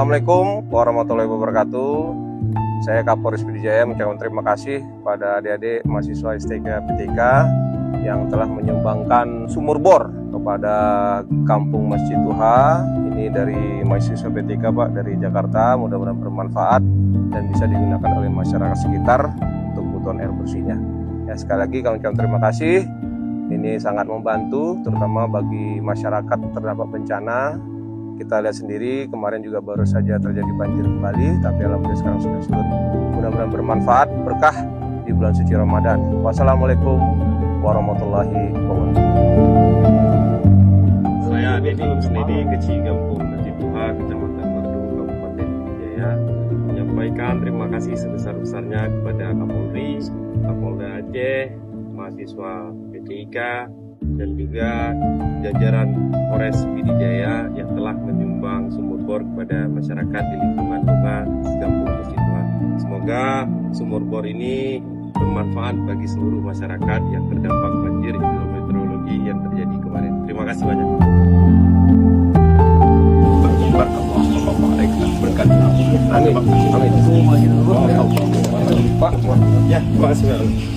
Assalamualaikum warahmatullahi wabarakatuh. Saya Kapolres Pidijaya mengucapkan terima kasih pada adik-adik mahasiswa STK PTK yang telah menyumbangkan sumur bor kepada Kampung Masjid Duha. Ini dari mahasiswa PTK Pak, dari Jakarta. Mudah-mudahan bermanfaat dan bisa digunakan oleh masyarakat sekitar untuk kebutuhan air bersihnya. Ya, sekali lagi kami ucapkan terima kasih. Ini sangat membantu terutama bagi masyarakat terdampak bencana. Kita lihat sendiri kemarin juga baru saja terjadi banjir kembali, tapi alhamdulillah sekarang sudah surut. Mudah-mudahan bermanfaat, berkah di bulan suci Ramadan. Wassalamualaikum warahmatullahi wabarakatuh. Saya Dedi Musnedi, Kecil Kampung Masjid Duha, Kecamatan Merdu, Kabupaten Pidijaya, menyampaikan terima kasih sebesar-besarnya kepada Kapolri, Kapolda Aceh, mahasiswa PTIK, dan juga jajaran Polres Pidijaya yang telah menyumbang sumur bor kepada masyarakat di lingkungan rumah Kampung Masjid Duha. Semoga sumur bor ini bermanfaat bagi seluruh masyarakat yang terdampak banjir hidrometeorologi yang terjadi kemarin. Terima kasih banyak. Amin. Amin. Pak, ya, terima kasih.